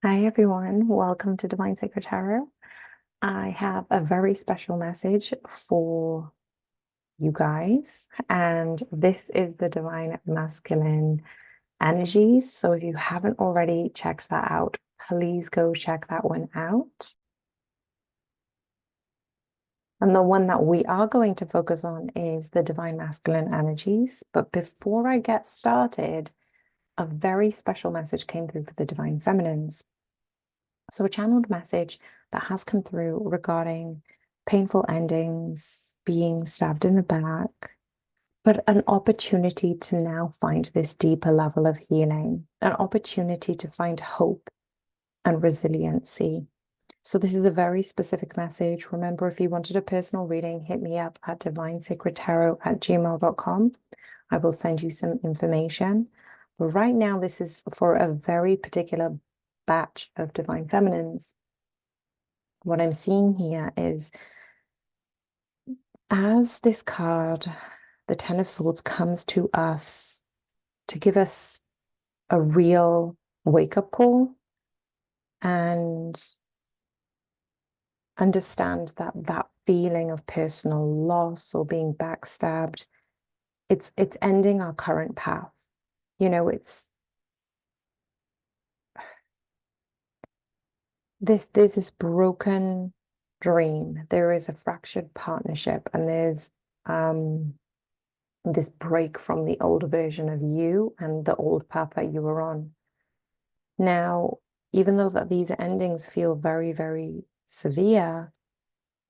Hi everyone, welcome to Divine Sacred Tarot. I have a very special message for you guys, and this is the Divine Masculine energies. So if you haven't already checked that out, please go check that one out. And the one that we are going to focus on is the Divine Masculine energies. But before I get started, a very special message came through for the Divine Feminines. So a channeled message that has come through regarding painful endings, being stabbed in the back, but an opportunity to now find this deeper level of healing, an opportunity to find hope and resiliency. So this is a very specific message. Remember, if you wanted a personal reading, hit me up at divinesacredtarot@gmail.com. I will send you some information. But right now, this is for a very particular batch of Divine Feminines. What I'm seeing here is as this card, the Ten of Swords, comes to us to give us a real wake-up call and understand that that feeling of personal loss or being backstabbed, it's ending our current path. You know, there's this broken dream. There is a fractured partnership, and there's this break from the old version of you and the old path that you were on. Now, even though that these endings feel very, very severe,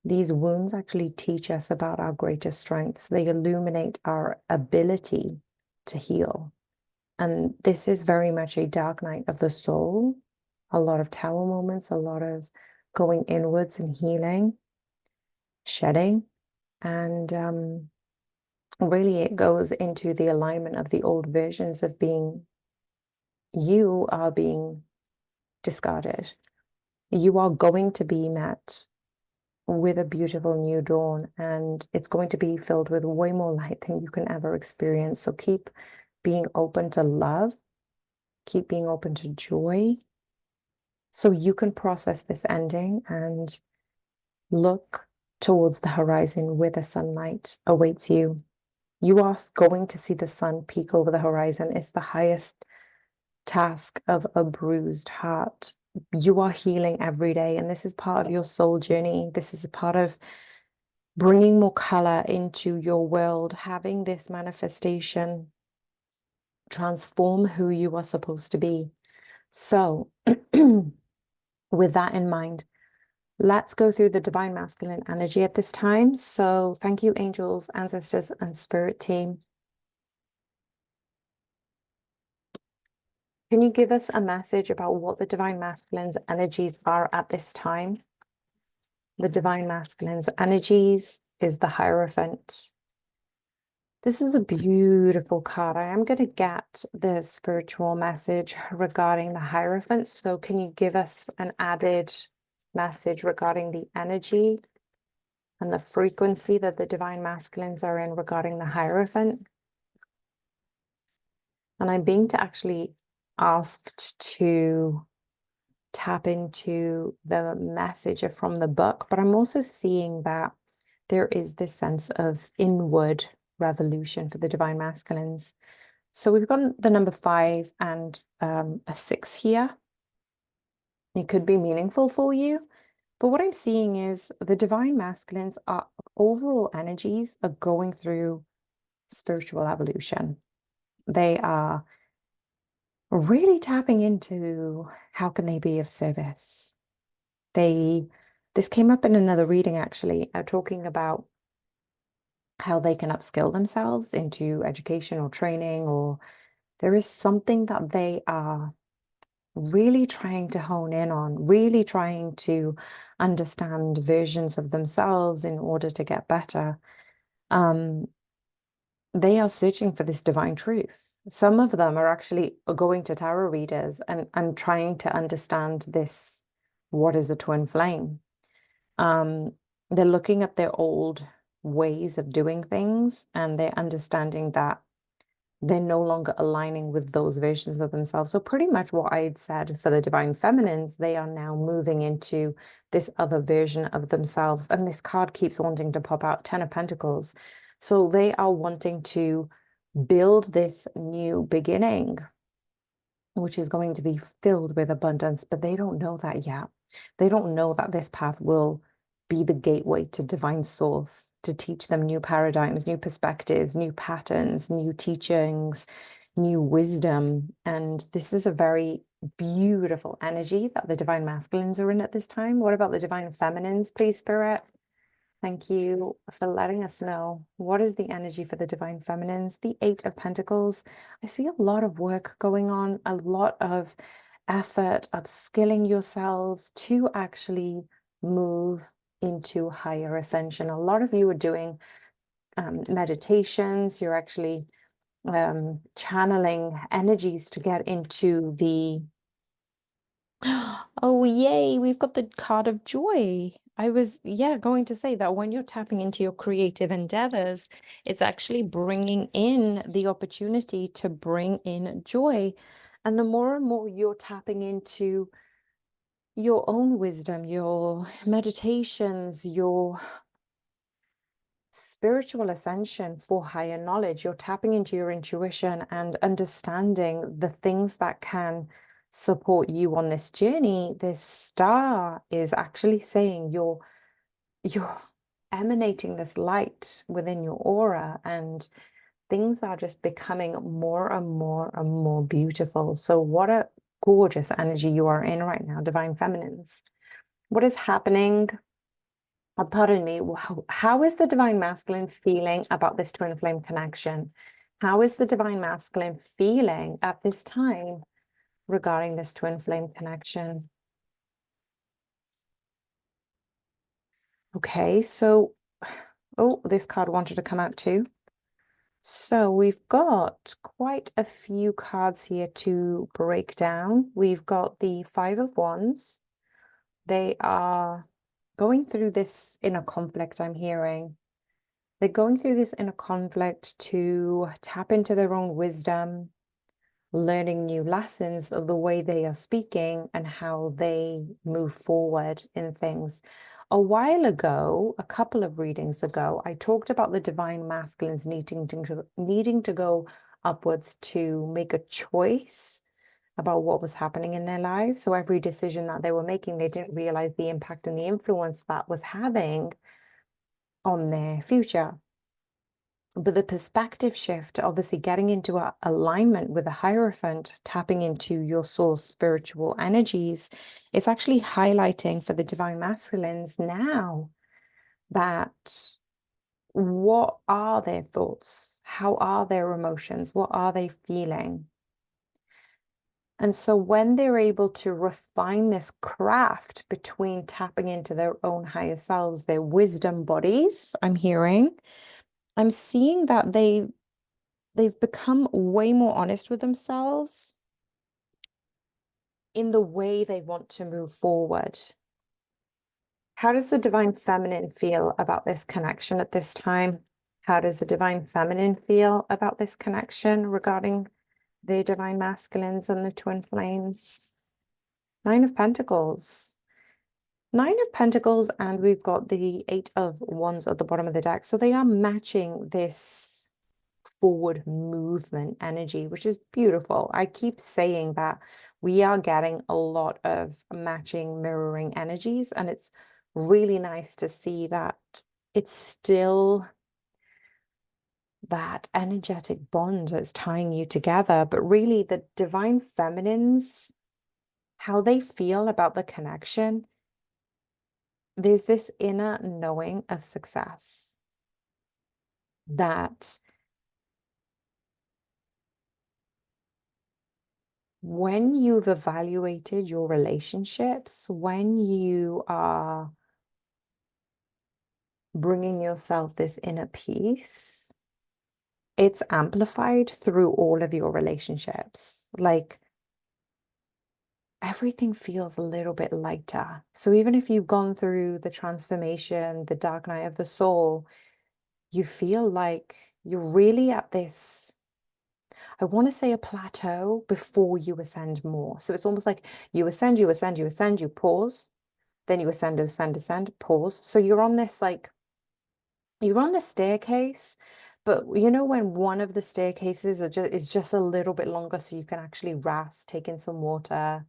these wounds actually teach us about our greatest strengths. They illuminate our ability to heal. And this is very much a dark night of the soul. A lot of tower moments, a lot of going inwards and healing, shedding. And really, it goes into the alignment of the old versions of being, you are being discarded. You are going to be met with a beautiful new dawn, and it's going to be filled with way more light than you can ever experience. So keep being open to love, keep being open to joy, so you can process this ending and look towards the horizon where the sunlight awaits you. You are going to see the sun peek over the horizon. It's the highest task of a bruised heart. You are healing every day, and this is part of your soul journey. This is a part of bringing more color into your world, having this manifestation transform who you are supposed to be. So, with that in mind, let's go through the Divine Masculine energy at this time. So, thank you, angels, ancestors, and spirit team. Can you give us a message about what the Divine Masculine's energies are at this time? The Divine Masculine's energies is the Hierophant. This is a beautiful card. I am going to get the spiritual message regarding the Hierophant. So can you give us an added message regarding the energy and the frequency that the Divine Masculines are in regarding the Hierophant? And I'm being actually asked to tap into the message from the book, but I'm also seeing that there is this sense of inward revolution for the Divine Masculines. So we've got the number 5 and a 6 here. It could be meaningful for you, but what I'm seeing is the Divine Masculines are overall energies are going through spiritual evolution. They are really tapping into how can they be of service. This came up in another reading actually, talking about how they can upskill themselves into education or training, or there is something that they are really trying to hone in on, really trying to understand versions of themselves in order to get better. They are searching for this divine truth. Some of them are actually going to tarot readers and trying to understand this, what is the twin flame? They're looking at their old ways of doing things, and they're understanding that they're no longer aligning with those versions of themselves. So pretty much what I had said for the divine feminines, they are now moving into this other version of themselves. And this card keeps wanting to pop out, Ten of Pentacles. So they are wanting to build this new beginning, which is going to be filled with abundance, but they don't know that yet. They don't know that this path will be the gateway to divine source, to teach them new paradigms, new perspectives, new patterns, new teachings, new wisdom. And this is a very beautiful energy that the divine masculines are in at this time. What about the divine feminines, please, Spirit? Thank you for letting us know. What is the energy for the divine feminines? The Eight of Pentacles. I see a lot of work going on, a lot of effort, upskilling yourselves to actually move into higher ascension. A lot of you are doing meditations. You're actually channeling energies to get into the oh, yay, we've got the card of joy. I was, going to say that when you're tapping into your creative endeavors, it's actually bringing in the opportunity to bring in joy. And the more and more you're tapping into your own wisdom, your meditations, your spiritual ascension for higher knowledge, you're tapping into your intuition and understanding the things that can support you on this journey. This star is actually saying you're emanating this light within your aura, and things are just becoming more and more and more beautiful. So what a gorgeous energy you are in right now, divine feminines. What is happening? Pardon me, how is the divine masculine feeling about this twin flame connection? How is the divine masculine feeling at this time regarding this twin flame connection? Okay, so, oh, this card wanted to come out too. So we've got quite a few cards here to break down. We've got the Five of Wands. They are going through this inner conflict, I'm hearing. They're going through this inner conflict to tap into their own wisdom, learning new lessons of the way they are speaking and how they move forward in things. A while ago, a couple of readings ago, I talked about the divine masculines needing to go upwards to make a choice about what was happening in their lives. So every decision that they were making, they didn't realize the impact and the influence that was having on their future. But the perspective shift, obviously getting into alignment with the Hierophant, tapping into your source spiritual energies, it's actually highlighting for the divine masculines now that what are their thoughts? How are their emotions? What are they feeling? And so when they're able to refine this craft between tapping into their own higher selves, their wisdom bodies, I'm seeing that they've become way more honest with themselves in the way they want to move forward. How does the divine feminine feel about this connection at this time? How does the divine feminine feel about this connection regarding the divine masculines and the twin flames? Nine of Pentacles. Nine of Pentacles, and we've got the Eight of Wands at the bottom of the deck. So they are matching this forward movement energy, which is beautiful. I keep saying that we are getting a lot of matching, mirroring energies, and it's really nice to see that it's still that energetic bond that's tying you together. But really, the divine feminines, how they feel about the connection, there's this inner knowing of success that when you've evaluated your relationships, when you are bringing yourself this inner peace, it's amplified through all of your relationships. Like everything feels a little bit lighter. So even if you've gone through the transformation, the dark night of the soul, you feel like you're really at this I want to say a plateau before you ascend more. So it's almost like you ascend, you ascend, you ascend, you pause, then you ascend, ascend, ascend, pause. So you're on this you're on the staircase, but you know when one of the staircases is just a little bit longer so you can actually rest, take in some water,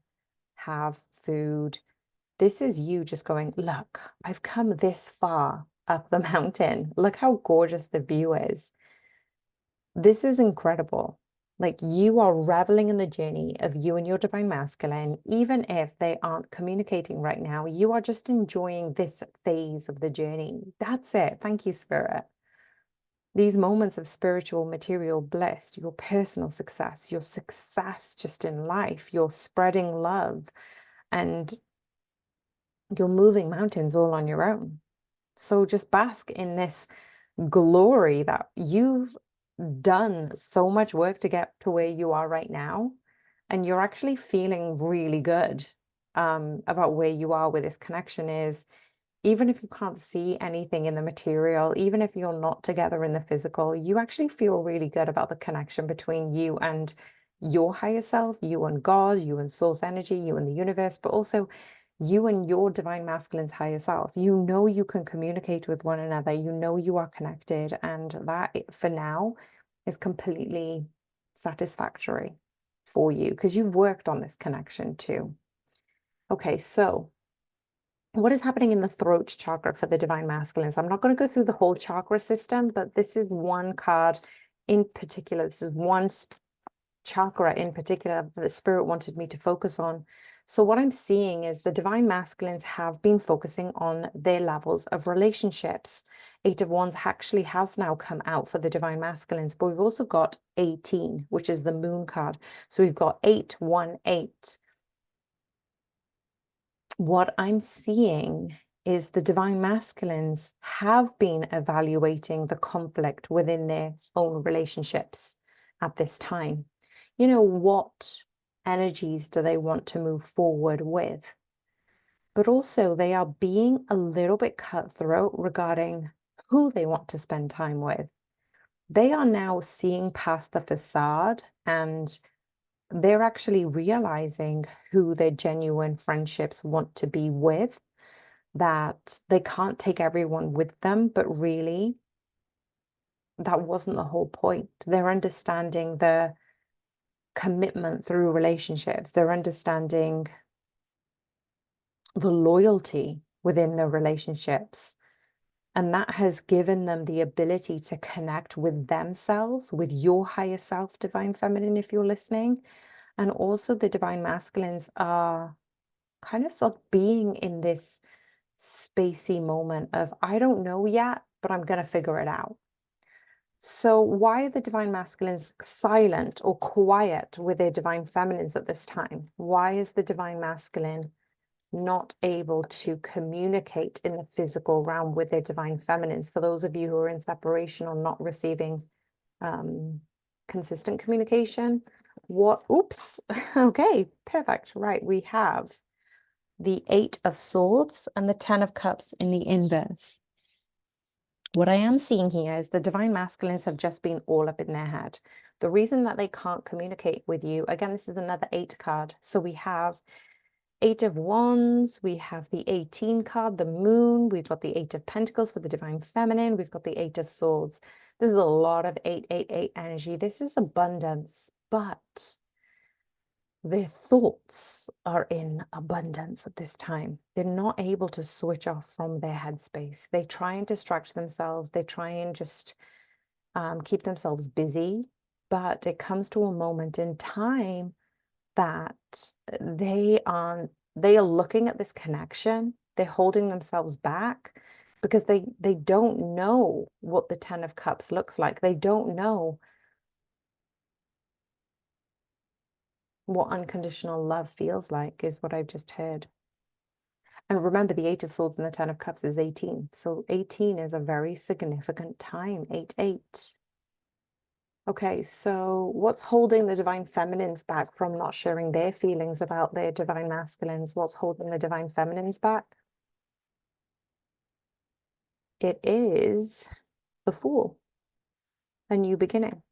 have food. This is you just going, look, I've come this far up the mountain. Look how gorgeous the view is. This is incredible. Like you are reveling in the journey of you and your divine masculine, even if they aren't communicating right now. You are just enjoying this phase of the journey. That's it. Thank you, Spirit. These moments of spiritual, material bliss, your personal success, your success just in life, you're spreading love, and you're moving mountains all on your own. So just bask in this glory that you've done so much work to get to where you are right now. And you're actually feeling really good about where you are, where this connection is. Even if you can't see anything in the material, even if you're not together in the physical, you actually feel really good about the connection between you and your higher self, you and God, you and source energy, you and the universe, but also you and your divine masculine's higher self. You know you can communicate with one another, you know you are connected, and that for now is completely satisfactory for you because you've worked on this connection too. Okay, so what is happening in the throat chakra for the divine masculines? I'm not going to go through the whole chakra system, but this is one card in particular. This is one chakra in particular that the spirit wanted me to focus on. So what I'm seeing is the divine masculines have been focusing on their levels of relationships. 8 of Wands actually has now come out for the divine masculines, but we've also got 18, which is the moon card. So we've got 8, 1, 8. What I'm seeing is the divine masculines have been evaluating the conflict within their own relationships at this time. You know, what energies do they want to move forward with? But also, they are being a little bit cutthroat regarding who they want to spend time with. They are now seeing past the facade and they're actually realizing who their genuine friendships want to be with, that they can't take everyone with them, but really that wasn't the whole point. They're understanding the commitment through relationships. They're understanding the loyalty within the relationships. And that has given them the ability to connect with themselves, with your higher self, divine feminine, if you're listening. And also the divine masculines are kind of like being in this spacey moment of, I don't know yet, but I'm going to figure it out. So why are the divine masculines silent or quiet with their divine feminines at this time? Why is the divine masculine not able to communicate in the physical realm with their divine feminines? For those of you who are in separation or not receiving consistent communication, oops, okay, perfect. Right, we have the 8 of Swords and the 10 of Cups in the inverse. What I am seeing here is the divine masculines have just been all up in their head. The reason that they can't communicate with you, again, this is another 8 card. So we have 8 of Wands, we have the 18 card, the Moon, we've got the 8 of Pentacles for the divine feminine, we've got the 8 of Swords. This is a lot of 888 energy. This is abundance, but their thoughts are in abundance at this time. They're not able to switch off from their headspace. They try and distract themselves. They try and just keep themselves busy. But it comes to a moment in time that they are looking at this connection. They're holding themselves back because they don't know what the 10 of Cups looks like. They don't know what unconditional love feels like, is what I've just heard. And remember, the 8 of Swords and the 10 of Cups is 18. So 18 is a very significant time, 8-8. Okay, so what's holding the divine feminines back from not sharing their feelings about their divine masculines? What's holding the divine feminines back? It is the Fool, a new beginning.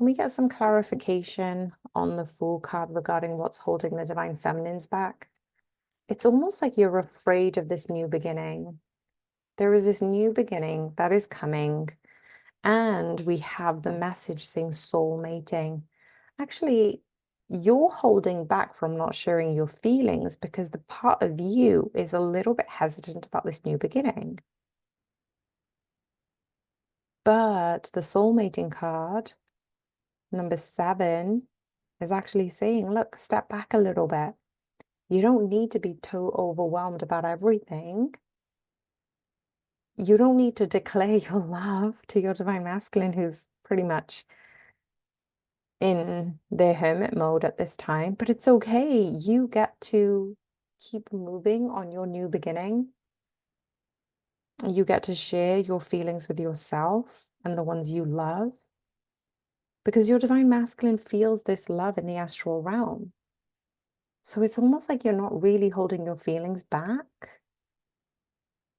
Can we get some clarification on the Fool card regarding what's holding the Divine Feminines back? It's almost like you're afraid of this new beginning. There is this new beginning that is coming, and we have the message saying soul mating. Actually, you're holding back from not sharing your feelings because the part of you is a little bit hesitant about this new beginning. But the soul mating card, number 7, is actually saying, look, step back a little bit. You don't need to be too overwhelmed about everything. You don't need to declare your love to your divine masculine, who's pretty much in their hermit mode at this time, but it's okay. You get to keep moving on your new beginning. You get to share your feelings with yourself and the ones you love, because your divine masculine feels this love in the astral realm. So it's almost like you're not really holding your feelings back.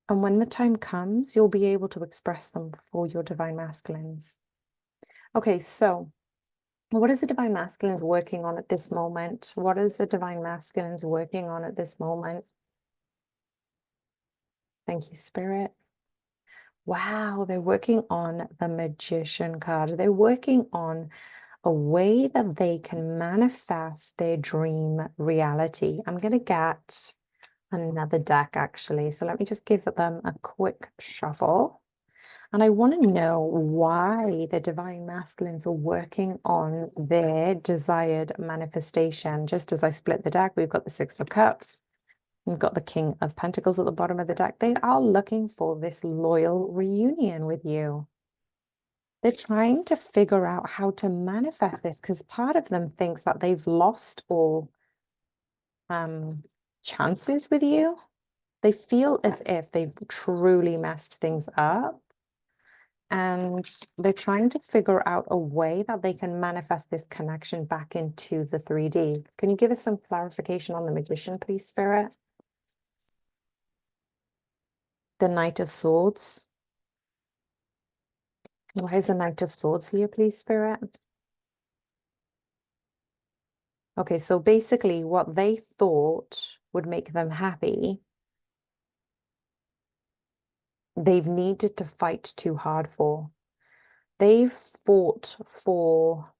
And when the time comes, you'll be able to express them for your divine masculines. Okay, so what is the divine masculines working on at this moment? What is the divine masculines working on at this moment? Thank you, Spirit. Wow, they're working on the Magician card. They're working on a way that they can manifest their dream reality. I'm going to get another deck, actually. So let me just give them a quick shuffle. And I want to know why the divine masculines are working on their desired manifestation. Just as I split the deck, we've got the 6 of Cups. We've got the King of Pentacles at the bottom of the deck. They are looking for this loyal reunion with you. They're trying to figure out how to manifest this, because part of them thinks that they've lost all chances with you. They feel as if they've truly messed things up. And they're trying to figure out a way that they can manifest this connection back into the 3D. Can you give us some clarification on the Magician, please, Spirit? The Knight of Swords. Why is the Knight of Swords here, please, Spirit? Okay, so basically what they thought would make them happy, they've needed to fight too hard for. They've fought for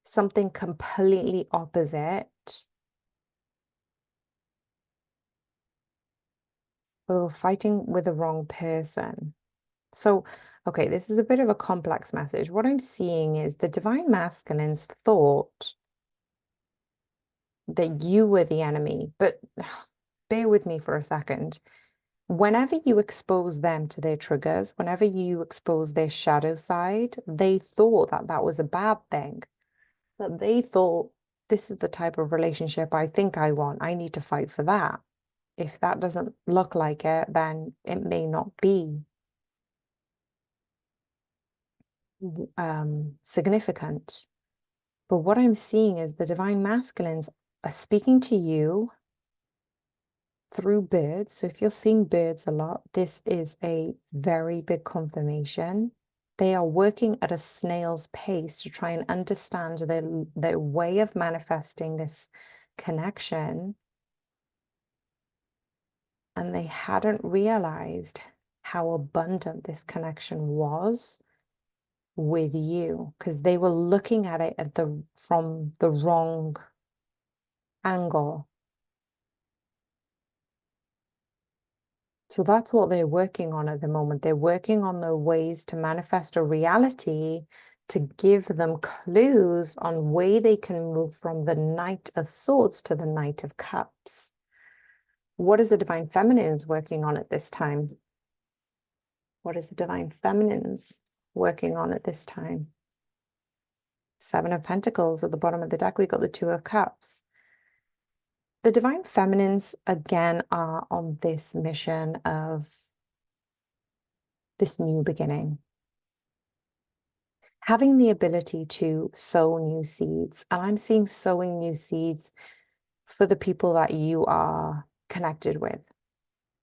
something completely opposite. But they were fighting with the wrong person. So, okay, this is a bit of a complex message. What I'm seeing is the divine masculines thought that you were the enemy, but bear with me for a second. Whenever you expose them to their triggers, whenever you expose their shadow side, they thought that that was a bad thing. That they thought, this is the type of relationship I think I want. I need to fight for that. If that doesn't look like it, then it may not be significant. But what I'm seeing is the divine masculines are speaking to you through birds. So if you're seeing birds a lot, this is a very big confirmation. They are working at a snail's pace to try and understand their way of manifesting this connection. And they hadn't realized how abundant this connection was with you, because they were looking at it from the wrong angle. So that's what they're working on at the moment. They're working on the ways to manifest a reality to give them clues on way they can move from the Knight of Swords to the Knight of Cups. What is the divine feminines working on at this time? What is the divine feminines working on at this time? 7 of Pentacles at the bottom of the deck. We've got the 2 of Cups. The divine feminines, again, are on this mission of this new beginning. Having the ability to sow new seeds. And I'm seeing sowing new seeds for the people that you are connected with.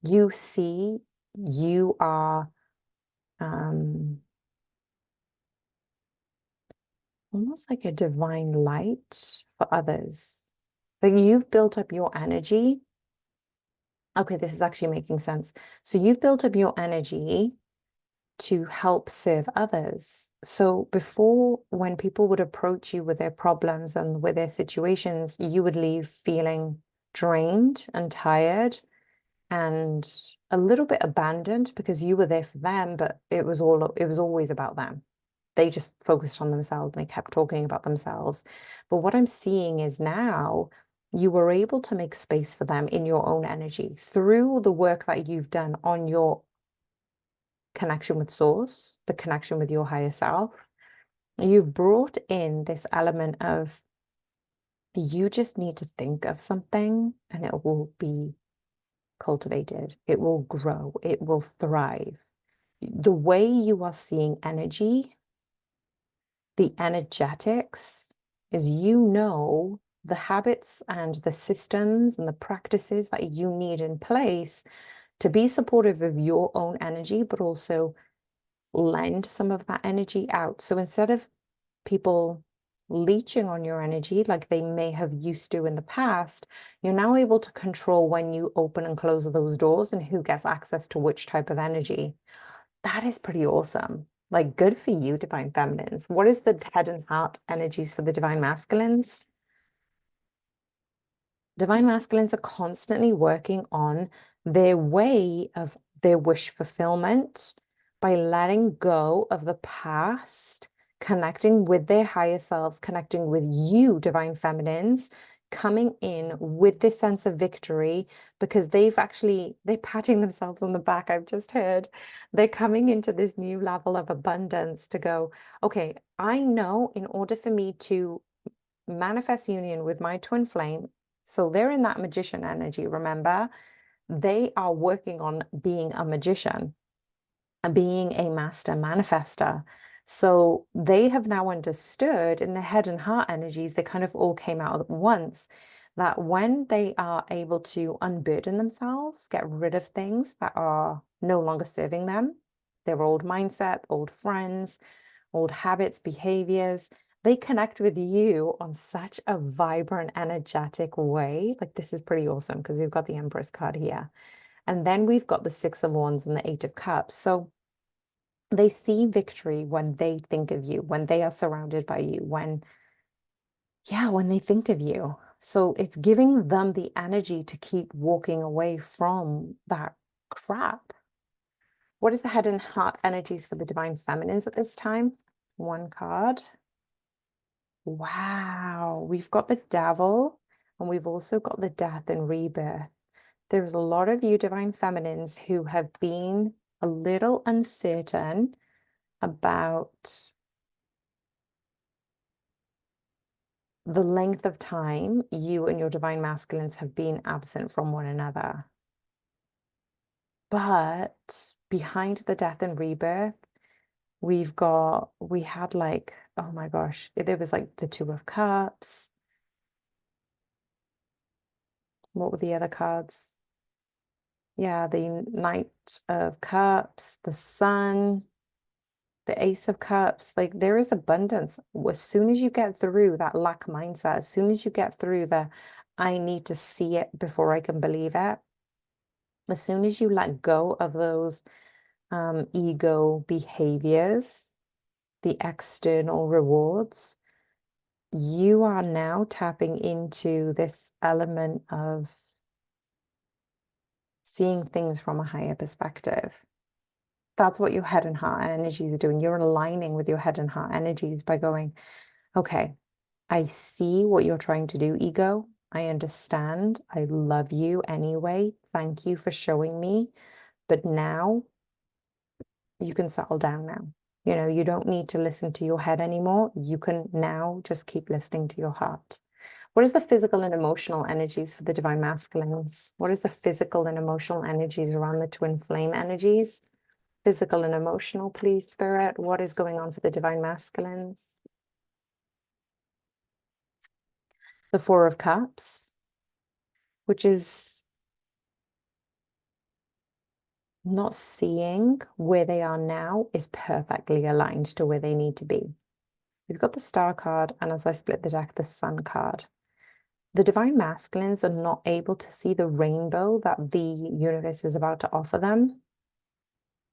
You see, you are almost like a divine light for others. Like you've built up your energy. Okay, this is actually making sense. So you've built up your energy to help serve others. So before, when people would approach you with their problems and with their situations, you would leave feeling drained and tired and a little bit abandoned because you were there for them, but it was always about them. They just focused on themselves and they kept talking about themselves. But what I'm seeing is now you were able to make space for them in your own energy through the work that you've done on your connection with source, the connection with your higher self. You've brought in this element of you just need to think of something and it will be cultivated, it will grow, it will thrive. The way you are seeing energy, the energetics, is the habits and the systems and the practices that you need in place to be supportive of your own energy, but also lend some of that energy out. So instead of people leeching on your energy like they may have used to in the past, you're now able to control when you open and close those doors and who gets access to which type of energy. That is pretty awesome. Like, good for you, divine feminines. What is the head and heart energies for the divine masculines? Divine masculines are constantly working on their way of their wish fulfillment by letting go of the past, connecting with their higher selves, connecting with you, divine feminines, coming in with this sense of victory because they're patting themselves on the back. I've just heard they're coming into this new level of abundance to go, okay, I know in order for me to manifest union with my twin flame. So they're in that magician energy, remember? They are working on being a magician and being a master manifester. So they have now understood in the head and heart energies, they kind of all came out at once, that when they are able to unburden themselves, get rid of things that are no longer serving them, their old mindset, old friends, old habits, behaviors, they connect with you on such a vibrant, energetic way. Like, this is pretty awesome because we've got the Empress card here. And then we've got the Six of Wands and the Eight of Cups. So they see victory when they think of you, when they are surrounded by you, when they think of you. So it's giving them the energy to keep walking away from that crap. What is the head and heart energies for the divine feminines at this time? One card. Wow, we've got the Devil and we've also got the Death and Rebirth. There's a lot of you divine feminines who have been a little uncertain about the length of time you and your divine masculines have been absent from one another. But behind the Death and Rebirth, we had like, oh my gosh, there was like the Two of Cups. What were the other cards? Yeah, the Knight of Cups, the Sun, the Ace of Cups. Like, there is abundance. As soon as you get through that lack mindset, as soon as you get through the I need to see it before I can believe it, as soon as you let go of those ego behaviors, the external rewards, you are now tapping into this element of seeing things from a higher perspective. That's what your head and heart energies are doing. You're aligning with your head and heart energies by going, okay, I see what you're trying to do, ego. I understand. I love you anyway. Thank you for showing me. But now you can settle down now. You know, you don't need to listen to your head anymore. You can now just keep listening to your heart. What is the physical and emotional energies for the divine masculines? What is the physical and emotional energies around the twin flame energies? Physical and emotional, please, Spirit. What is going on for the divine masculines? The Four of Cups, which is not seeing where they are now is perfectly aligned to where they need to be. We've got the Star card, and as I split the deck, the Sun card. The divine masculines are not able to see the rainbow that the universe is about to offer them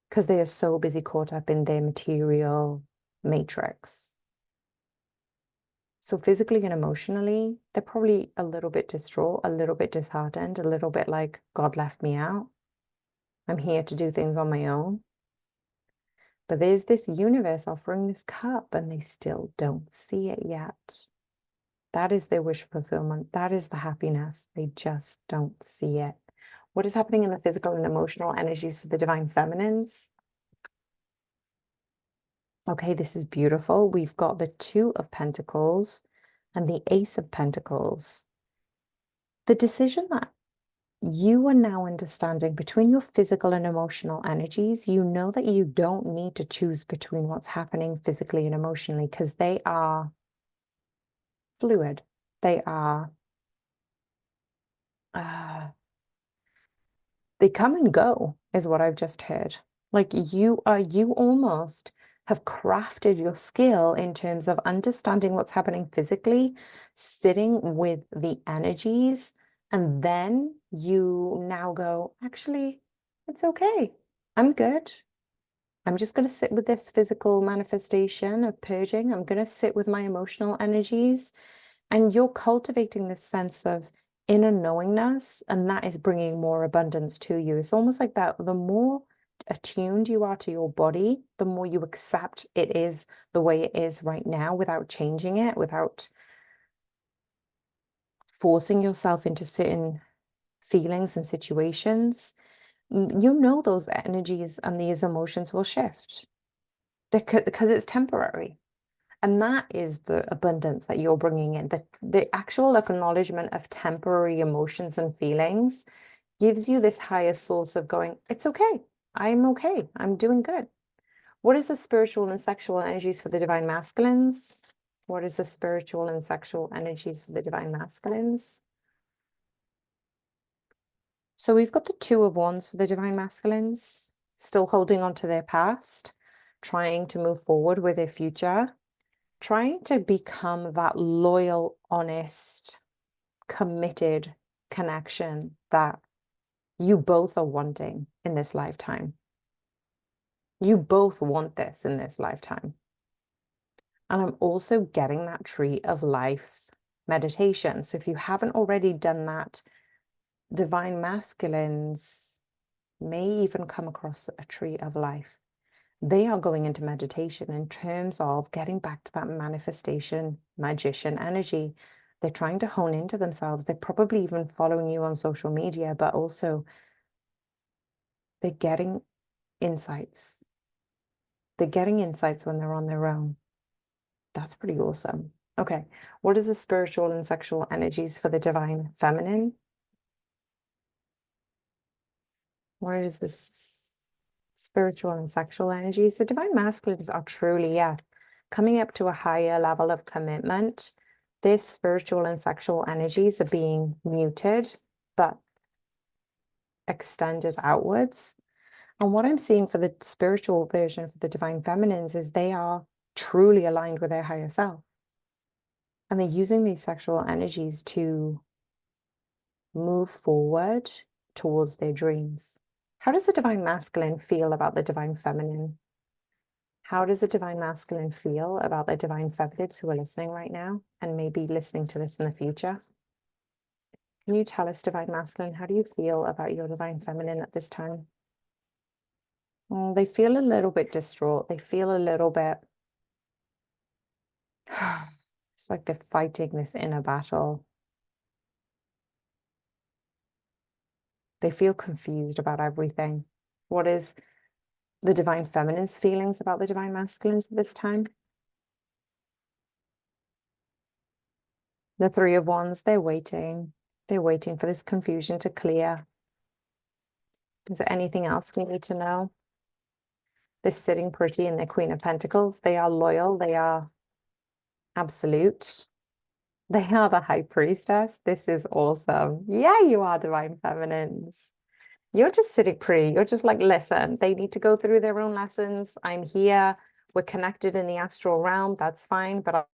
because they are so busy caught up in their material matrix. So physically and emotionally, they're probably a little bit distraught, a little bit disheartened, a little bit like, God left me out. I'm here to do things on my own. But there's this universe offering this cup, and they still don't see it yet. That is their wish fulfillment. That is the happiness. They just don't see it. What is happening in the physical and emotional energies of the divine feminines? Okay, this is beautiful. We've got the Two of Pentacles and the Ace of Pentacles. The decision that you are now understanding between your physical and emotional energies, you know that you don't need to choose between what's happening physically and emotionally because they are fluid. They are, they come and go, is what I've just heard. Like you almost have crafted your skill in terms of understanding what's happening physically, sitting with the energies, and then you now go, actually, it's okay. I'm good. I'm just going to sit with this physical manifestation of purging. I'm going to sit with my emotional energies. And you're cultivating this sense of inner knowingness, and that is bringing more abundance to you. It's almost like that the more attuned you are to your body, the more you accept it is the way it is right now without changing it, without forcing yourself into certain feelings and situations. You know those energies and these emotions will shift because it's temporary. And that is the abundance that you're bringing in. The actual acknowledgement of temporary emotions and feelings gives you this higher source of going, it's okay. I'm okay. I'm doing good. What is the spiritual and sexual energies for the divine masculines? What is the spiritual and sexual energies for the divine masculines? So we've got the Two of Wands for the divine masculines, still holding on to their past, trying to move forward with their future, trying to become that loyal, honest, committed connection that you both are wanting in this lifetime. You both want this in this lifetime. And I'm also getting that Tree of Life meditation. So if you haven't already done that, divine masculines may even come across a Tree of Life. They are going into meditation in terms of getting back to that manifestation magician energy. They're trying to hone into themselves. They're probably even following you on social media, but also they're getting insights. They're getting insights when they're on their own. That's pretty awesome. Okay, what is the spiritual and sexual energies for the divine feminine? What is this spiritual and sexual energies? The divine masculines are truly, coming up to a higher level of commitment. This spiritual and sexual energies are being muted, but extended outwards. And what I'm seeing for the spiritual version for the divine feminines is they are truly aligned with their higher self. And they're using these sexual energies to move forward towards their dreams. How does the divine masculine feel about the divine feminine? How does the divine masculine feel about the divine feminines who are listening right now and maybe listening to this in the future? Can you tell us, divine masculine, how do you feel about your divine feminine at this time? Oh, they feel a little bit distraught. They feel a little bit, it's like they're fighting this inner battle. They feel confused about everything. What is the divine feminine's feelings about the divine masculines at this time? The Three of Wands, they're waiting. They're waiting for this confusion to clear. Is there anything else we need to know? They're sitting pretty in their Queen of Pentacles. They are loyal. They are absolute. They are the High Priestess. This is awesome. Yeah, you are divine feminines. You're just sitting pretty. You're just like, listen, they need to go through their own lessons. I'm here. we're connected in the astral realm, that's fine, but